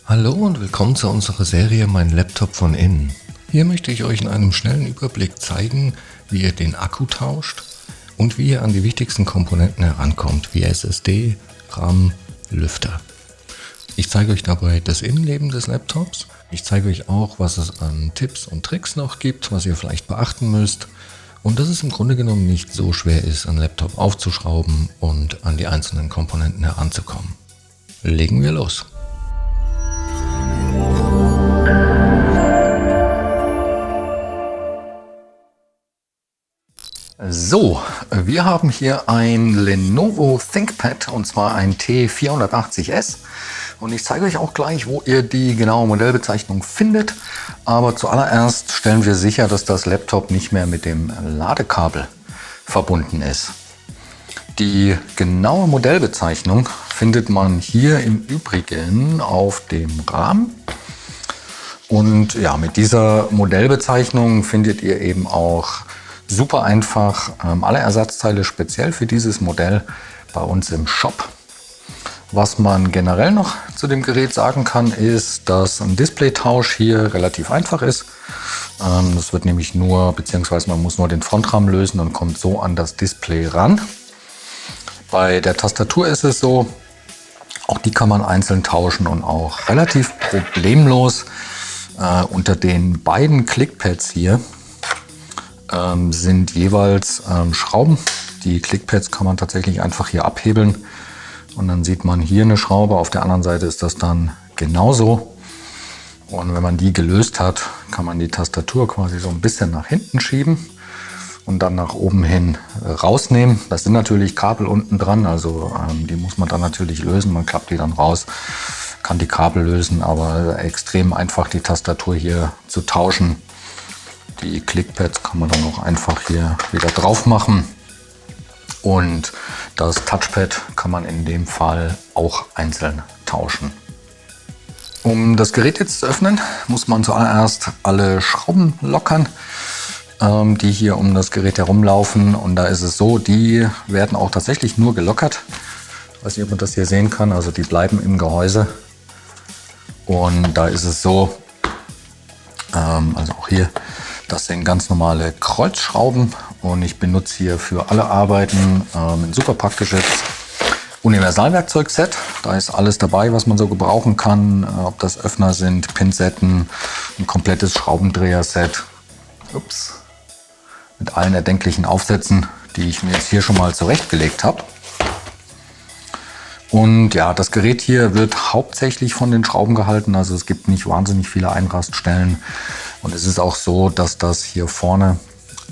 Hallo und willkommen zu unserer Serie Mein Laptop von innen. Hier möchte ich euch in einem schnellen Überblick zeigen, wie ihr den Akku tauscht und wie ihr an die wichtigsten Komponenten herankommt, wie SSD, RAM, Lüfter. Ich zeige euch dabei das Innenleben des Laptops. Ich zeige euch auch, was es an Tipps und Tricks noch gibt, was ihr vielleicht beachten müsst. Und dass es im Grunde genommen nicht so schwer ist, einen Laptop aufzuschrauben und an die einzelnen Komponenten heranzukommen. Legen wir los! So, wir haben hier ein Lenovo ThinkPad und zwar ein T480S und ich zeige euch auch gleich, wo ihr die genaue Modellbezeichnung findet. Aber zuallererst stellen wir sicher, dass das Laptop nicht mehr mit dem Ladekabel verbunden ist. Die genaue Modellbezeichnung findet man hier im Übrigen auf dem Rahmen. Und ja, mit dieser Modellbezeichnung findet ihr eben auch super einfach alle Ersatzteile speziell für dieses Modell bei uns im Shop. Was man generell noch zu dem Gerät sagen kann, ist, dass ein Displaytausch hier relativ einfach ist. Das wird nämlich nur, beziehungsweise man muss nur den Frontrahmen lösen und kommt so an das Display ran. Bei der Tastatur ist es so, auch die kann man einzeln tauschen und auch relativ problemlos. Unter den beiden Clickpads hier sind jeweils Schrauben. Die Clickpads kann man tatsächlich einfach hier abhebeln und dann sieht man hier eine Schraube, auf der anderen Seite ist das dann genauso. Und wenn man die gelöst hat, kann man die Tastatur quasi so ein bisschen nach hinten schieben und dann nach oben hin rausnehmen. Das sind natürlich Kabel unten dran, also die muss man dann natürlich lösen. Man klappt die dann raus, kann die Kabel lösen, aber extrem einfach die Tastatur hier zu tauschen. Die Clickpads kann man dann auch einfach hier wieder drauf machen und das Touchpad kann man in dem Fall auch einzeln tauschen. Um das Gerät jetzt zu öffnen, muss man zuallererst alle Schrauben lockern, die hier um das Gerät herumlaufen, und da ist es so, die werden auch tatsächlich nur gelockert. Ich weiß nicht, ob man das hier sehen kann, also die bleiben im Gehäuse und da ist es so, also auch hier, das sind ganz normale Kreuzschrauben und ich benutze hier für alle Arbeiten ein super praktisches Universalwerkzeugset. Da ist alles dabei, was man so gebrauchen kann, ob das Öffner sind, Pinzetten, ein komplettes Schraubendreher-Set. Ups. Mit allen erdenklichen Aufsätzen, die ich mir jetzt hier schon mal zurechtgelegt habe. Und ja, das Gerät hier wird hauptsächlich von den Schrauben gehalten, also es gibt nicht wahnsinnig viele Einraststellen. Und es ist auch so, dass das hier vorne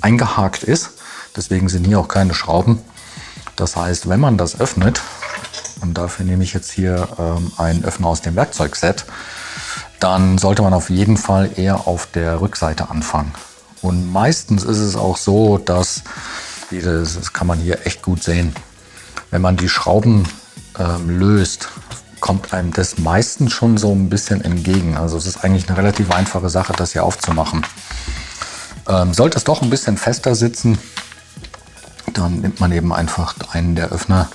eingehakt ist. Deswegen sind hier auch keine Schrauben. Das heißt, wenn man das öffnet, und dafür nehme ich jetzt hier einen Öffner aus dem Werkzeugset, dann sollte man auf jeden Fall eher auf der Rückseite anfangen. Und meistens ist es auch so, dass, das kann man hier echt gut sehen, wenn man die Schrauben löst, kommt einem das meistens schon so ein bisschen entgegen. Also es ist eigentlich eine relativ einfache Sache, das hier aufzumachen. Sollte es doch ein bisschen fester sitzen, dann nimmt man eben einfach einen der Öffner,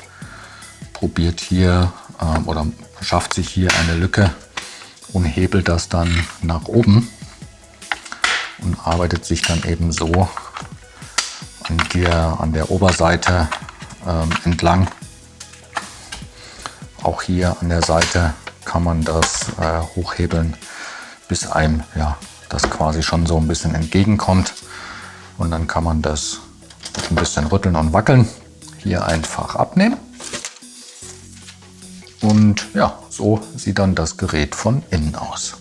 probiert hier oder schafft sich hier eine Lücke und hebelt das dann nach oben und arbeitet sich dann eben so an der Oberseite entlang. Auch hier an der Seite kann man das hochhebeln, bis einem das quasi schon so ein bisschen entgegenkommt. Und dann kann man das ein bisschen rütteln und wackeln. Hier einfach abnehmen. Und ja, so sieht dann das Gerät von innen aus.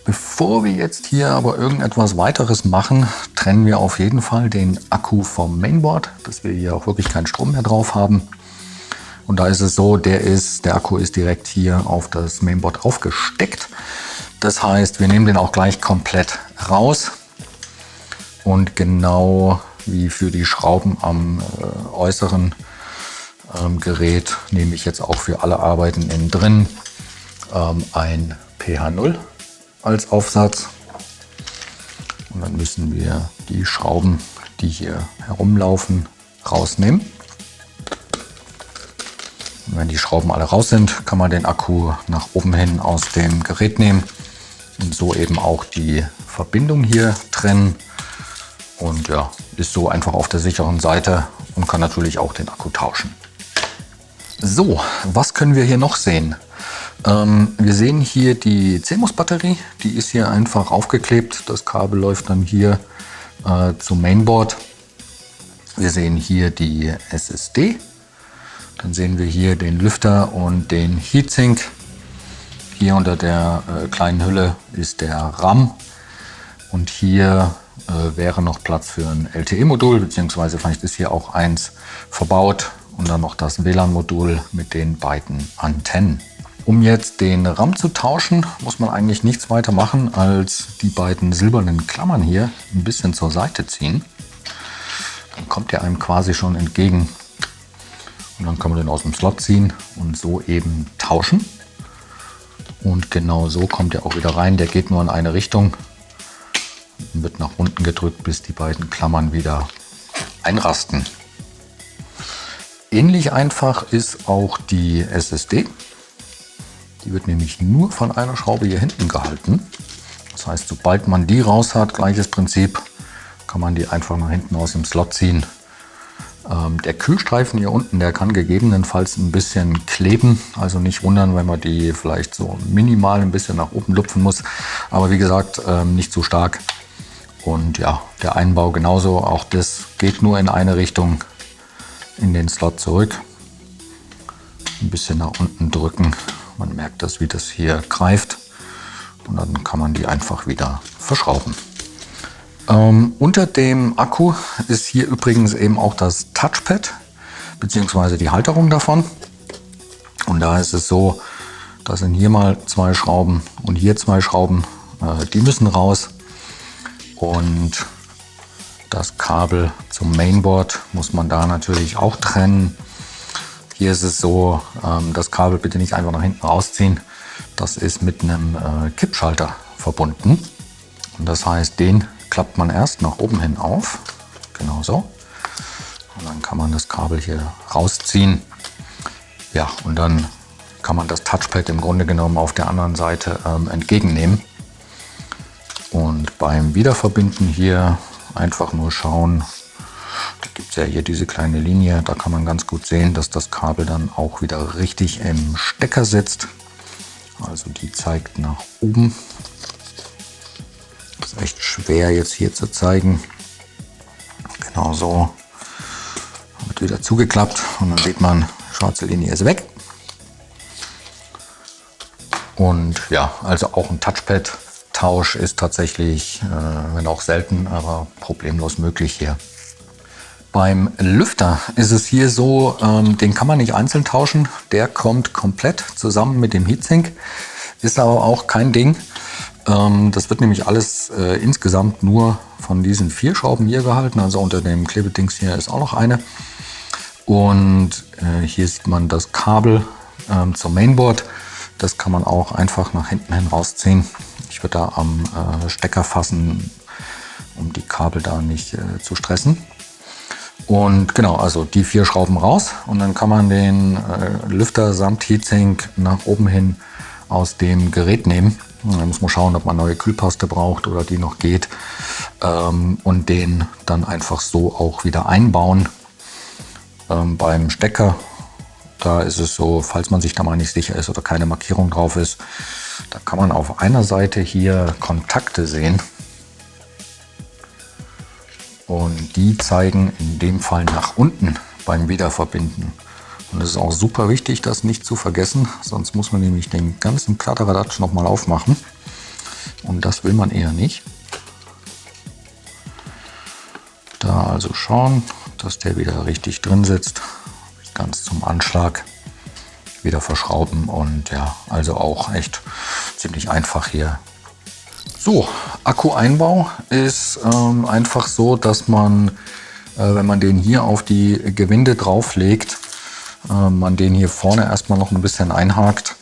Bevor wir jetzt hier aber irgendetwas weiteres machen, trennen wir auf jeden Fall den Akku vom Mainboard, dass wir hier auch wirklich keinen Strom mehr drauf haben. Und da ist es so, der Akku ist direkt hier auf das Mainboard aufgesteckt. Das heißt, wir nehmen den auch gleich komplett raus. Und genau wie für die Schrauben am äußeren Gerät nehme ich jetzt auch für alle Arbeiten innen drin ein PH0 als Aufsatz. Und dann müssen wir die Schrauben, die hier herumlaufen, rausnehmen. Wenn die Schrauben alle raus sind, kann man den Akku nach oben hin aus dem Gerät nehmen und so eben auch die Verbindung hier trennen. Und ja, ist so einfach auf der sicheren Seite und kann natürlich auch den Akku tauschen. So, was können wir hier noch sehen? Wir sehen hier die CMOS-Batterie, die ist hier einfach aufgeklebt. Das Kabel läuft dann hier zum Mainboard. Wir sehen hier die SSD. Dann sehen wir hier den Lüfter und den Heatsink. Hier unter der kleinen Hülle ist der RAM. Und hier wäre noch Platz für ein LTE-Modul, beziehungsweise vielleicht ist hier auch eins verbaut. Und dann noch das WLAN-Modul mit den beiden Antennen. Um jetzt den RAM zu tauschen, muss man eigentlich nichts weiter machen, als die beiden silbernen Klammern hier ein bisschen zur Seite ziehen. Dann kommt der einem quasi schon entgegen. Und dann kann man den aus dem Slot ziehen und so eben tauschen. Und genau so kommt er auch wieder rein. Der geht nur in eine Richtung und wird nach unten gedrückt, bis die beiden Klammern wieder einrasten. Ähnlich einfach ist auch die SSD. Die wird nämlich nur von einer Schraube hier hinten gehalten. Das heißt, sobald man die raus hat, gleiches Prinzip, kann man die einfach nach hinten aus dem Slot ziehen. Der Kühlstreifen hier unten, der kann gegebenenfalls ein bisschen kleben. Also nicht wundern, wenn man die vielleicht so minimal ein bisschen nach oben lupfen muss. Aber wie gesagt, nicht zu stark. Und ja, der Einbau genauso. Auch das geht nur in eine Richtung, in den Slot zurück. Ein bisschen nach unten drücken. Man merkt das, wie das hier greift. Und dann kann man die einfach wieder verschrauben. Unter dem Akku ist hier übrigens eben auch das Touchpad bzw. die Halterung davon. Und da ist es so, da sind hier mal zwei Schrauben und hier zwei Schrauben, die müssen raus. Und das Kabel zum Mainboard muss man da natürlich auch trennen. Hier ist es so, das Kabel bitte nicht einfach nach hinten rausziehen. Das ist mit einem Kippschalter verbunden. Und das heißt, den klappt man erst nach oben hin auf, genau so. Und dann kann man das Kabel hier rausziehen. Ja, und dann kann man das Touchpad im Grunde genommen auf der anderen Seite entgegennehmen. Und beim Wiederverbinden hier einfach nur schauen, da gibt es ja hier diese kleine Linie, da kann man ganz gut sehen, dass das Kabel dann auch wieder richtig im Stecker sitzt. Also die zeigt nach oben. Das ist echt schwer jetzt hier zu zeigen. Genau so. Wird wieder zugeklappt und dann sieht man, die schwarze Linie ist weg. Und ja, also auch ein Touchpad-Tausch ist tatsächlich, wenn auch selten, aber problemlos möglich hier. Beim Lüfter ist es hier so, den kann man nicht einzeln tauschen. Der kommt komplett zusammen mit dem Heatsink. Ist aber auch kein Ding. Das wird nämlich alles insgesamt nur von diesen 4 Schrauben hier gehalten. Also unter dem Klebedings hier ist auch noch eine. Und hier sieht man das Kabel zum Mainboard. Das kann man auch einfach nach hinten hin rausziehen. Ich würde da am Stecker fassen, um die Kabel da nicht zu stressen. Und genau, also die 4 Schrauben raus und dann kann man den Lüfter samt Heatsink nach oben hin aus dem Gerät nehmen. Da muss man schauen, ob man neue Kühlpaste braucht oder die noch geht. Und den dann einfach so auch wieder einbauen. Beim Stecker, da ist es so, falls man sich da mal nicht sicher ist oder keine Markierung drauf ist, da kann man auf einer Seite hier Kontakte sehen. Und die zeigen in dem Fall nach unten beim Wiederverbinden. Und es ist auch super wichtig, das nicht zu vergessen, sonst muss man nämlich den ganzen Kladderadatsch nochmal aufmachen. Und das will man eher nicht. Da also schauen, dass der wieder richtig drin sitzt, ganz zum Anschlag. Wieder verschrauben und ja, also auch echt ziemlich einfach hier. So, Akku-Einbau ist einfach so, dass man, wenn man den hier auf die Gewinde drauflegt, man den hier vorne erstmal noch ein bisschen einhakt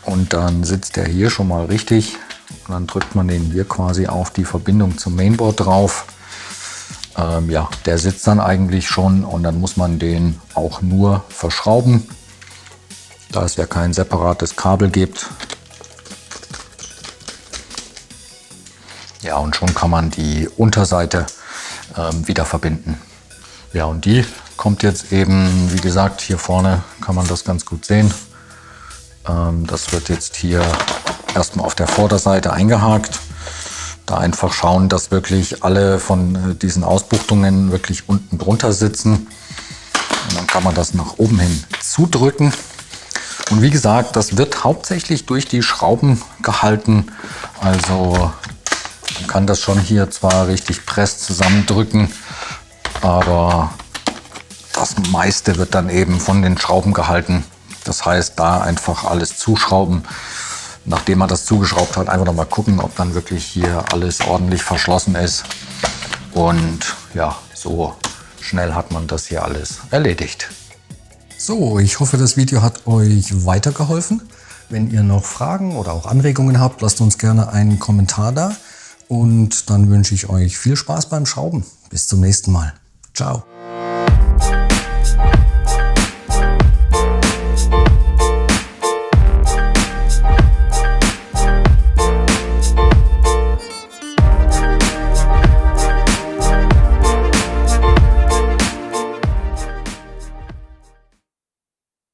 und dann sitzt der hier schon mal richtig und dann drückt man den hier quasi auf die Verbindung zum Mainboard drauf. Ja, der sitzt dann eigentlich schon und dann muss man den auch nur verschrauben da es ja kein separates Kabel gibt. Ja, und schon kann man die Unterseite wieder verbinden. Ja, und die kommt jetzt eben, wie gesagt, hier vorne kann man das ganz gut sehen. Das wird jetzt hier erstmal auf der Vorderseite eingehakt. Da einfach schauen, dass wirklich alle von diesen Ausbuchtungen wirklich unten drunter sitzen. Und dann kann man das nach oben hin zudrücken. Und wie gesagt, das wird hauptsächlich durch die Schrauben gehalten. Also man kann das schon hier zwar richtig press zusammendrücken, aber das meiste wird dann eben von den Schrauben gehalten. Das heißt, da einfach alles zuschrauben. Nachdem man das zugeschraubt hat, einfach noch mal gucken, ob dann wirklich hier alles ordentlich verschlossen ist. Und ja, so schnell hat man das hier alles erledigt. So, ich hoffe, das Video hat euch weitergeholfen. Wenn ihr noch Fragen oder auch Anregungen habt, lasst uns gerne einen Kommentar da. Und dann wünsche ich euch viel Spaß beim Schrauben. Bis zum nächsten Mal. Ciao.